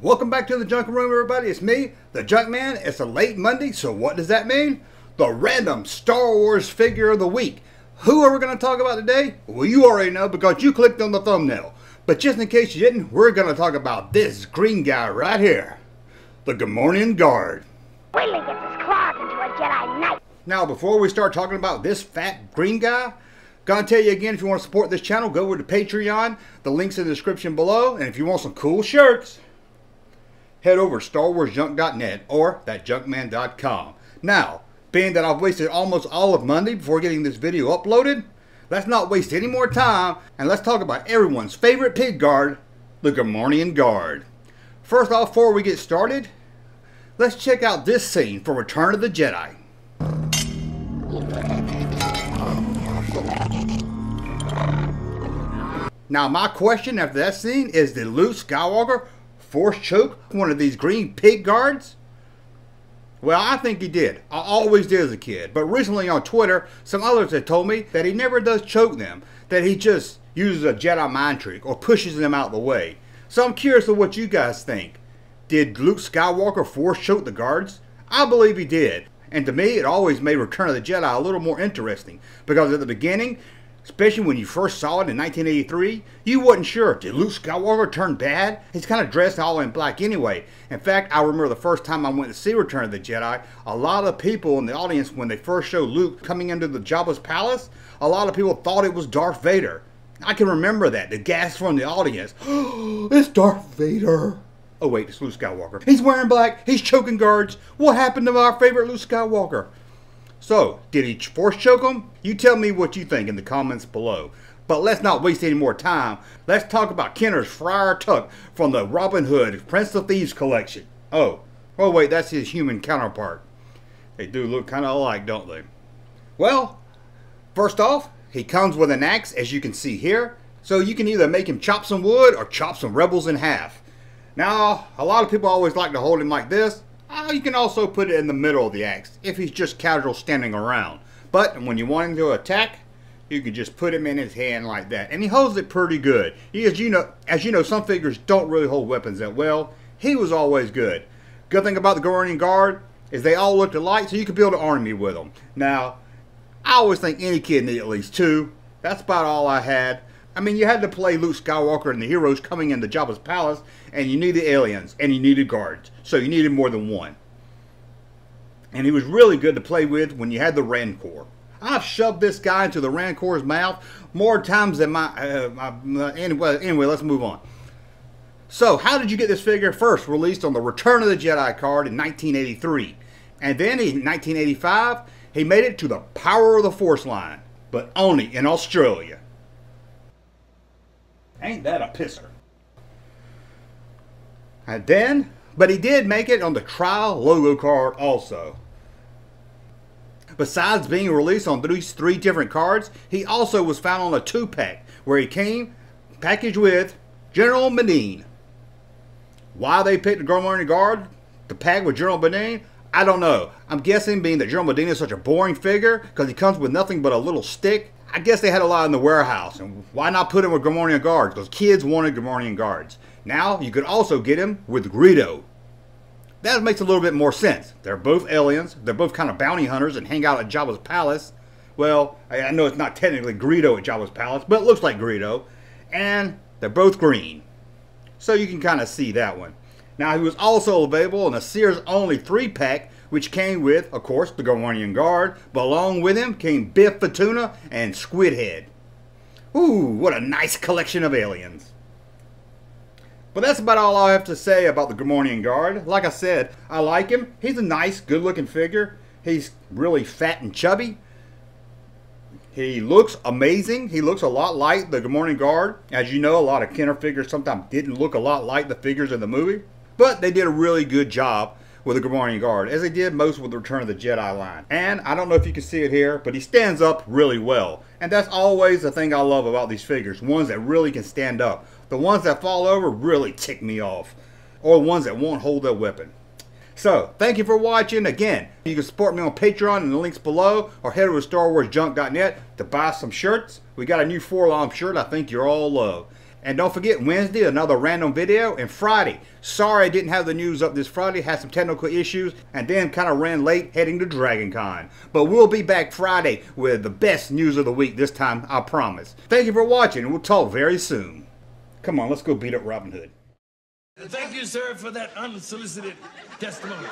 Welcome back to the Junk Room, everybody. It's me, the Junkman. It's a late Monday, so what does that mean? The random Star Wars figure of the week. Who are we going to talk about today? Well, you already know because you clicked on the thumbnail. But just in case you didn't, we're going to talk about this green guy right here. The Gomorian Guard. Wait till he gets his claws into a Jedi Knight. Now, before we start talking about this fat green guy, gonna tell you again, if you want to support this channel, go over to Patreon. The link's in the description below. And if you want some cool shirts, head over to StarWarsJunk.net or thatjunkman.com. Now, being that I've wasted almost all of Monday before getting this video uploaded, let's not waste any more time and let's talk about everyone's favorite pig guard, the Gomorian Guard. First off, before we get started, let's check out this scene from Return of the Jedi. Now, my question after that scene is, did Luke Skywalker force choke one of these green pig guards? Well, I think he did. I always did as a kid. But recently on Twitter, some others have told me that he never does choke them. That he just uses a Jedi mind trick or pushes them out of the way. So I'm curious of what you guys think. Did Luke Skywalker force choke the guards? I believe he did. And to me, it always made Return of the Jedi a little more interesting. Because at the beginning, especially when you first saw it in 1983, you wasn't sure. Did Luke Skywalker turn bad? He's kind of dressed all in black anyway. In fact, I remember the first time I went to see Return of the Jedi, a lot of people in the audience, when they first showed Luke coming into the Jabba's palace, a lot of people thought it was Darth Vader. I can remember that, the gasp from the audience. Oh, it's Darth Vader. Oh wait, it's Luke Skywalker. He's wearing black, he's choking guards. What happened to our favorite Luke Skywalker? So, did he force choke him? You tell me what you think in the comments below. But let's not waste any more time. Let's talk about Kenner's Friar Tuck from the Robin Hood Prince of Thieves collection. Oh wait, that's his human counterpart. They do look kind of alike, don't they? Well, first off, he comes with an axe, as you can see here. So you can either make him chop some wood or chop some rebels in half. Now, a lot of people always like to hold him like this. You can also put it in the middle of the axe if he's just casual standing around. But when you want him to attack, you can just put him in his hand like that. And he holds it pretty good. As you know, some figures don't really hold weapons that well. He was always good. Good thing about the Gomorian Guard is they all looked alike, so you could build an army with them. Now, I always think any kid needed at least two. That's about all I had. I mean, you had to play Luke Skywalker and the heroes coming into Jabba's palace, and you needed aliens, and you needed guards. So you needed more than one. And he was really good to play with when you had the Rancor. I've shoved this guy into the Rancor's mouth more times than anyway, let's move on. So, how did you get this figure? First released on the Return of the Jedi card in 1983. And then in 1985, he made it to the Power of the Force line. But only in Australia. Ain't that a pisser? And then, but he did make it on the Trial logo card also. Besides being released on these three different cards, he also was found on a 2-pack where he came packaged with General Medine. Why they picked the Gomorian Guard to pack with General Medine, I don't know. I'm guessing being that General Medine is such a boring figure because he comes with nothing but a little stick. I guess they had a lot in the warehouse, and why not put him with Gomorian Guards? Because kids wanted Gomorian Guards. Now, you could also get him with Greedo. That makes a little bit more sense. They're both aliens, they're both kind of bounty hunters and hang out at Jabba's palace. Well, I know it's not technically Greedo at Jabba's palace, but it looks like Greedo. And they're both green. So you can kind of see that one. Now, he was also available in a Sears-only 3-pack, which came with, of course, the Gomorian Guard, but along with him came Biff Fortuna and Squidhead. Ooh, what a nice collection of aliens. But that's about all I have to say about the Gomorian Guard. Like I said, I like him. He's a nice, good-looking figure. He's really fat and chubby. He looks amazing. He looks a lot like the Gomorian Guard. As you know, a lot of Kenner figures sometimes didn't look a lot like the figures in the movie. But they did a really good job with the Gomorian Guard, as they did most with the Return of the Jedi line. And I don't know if you can see it here, but he stands up really well. And that's always the thing I love about these figures, ones that really can stand up. The ones that fall over really tick me off, or ones that won't hold their weapon. So, thank you for watching. Again, you can support me on Patreon in the links below, or head over to StarWarsJunk.net to buy some shirts. We got a new 4-arm shirt I think you'll all love. And don't forget, Wednesday, another random video, and Friday. Sorry I didn't have the news up this Friday, had some technical issues, and then kind of ran late heading to Dragon Con. But we'll be back Friday with the best news of the week this time, I promise. Thank you for watching, and we'll talk very soon. Come on, let's go beat up Robin Hood. Thank you, sir, for that unsolicited testimony.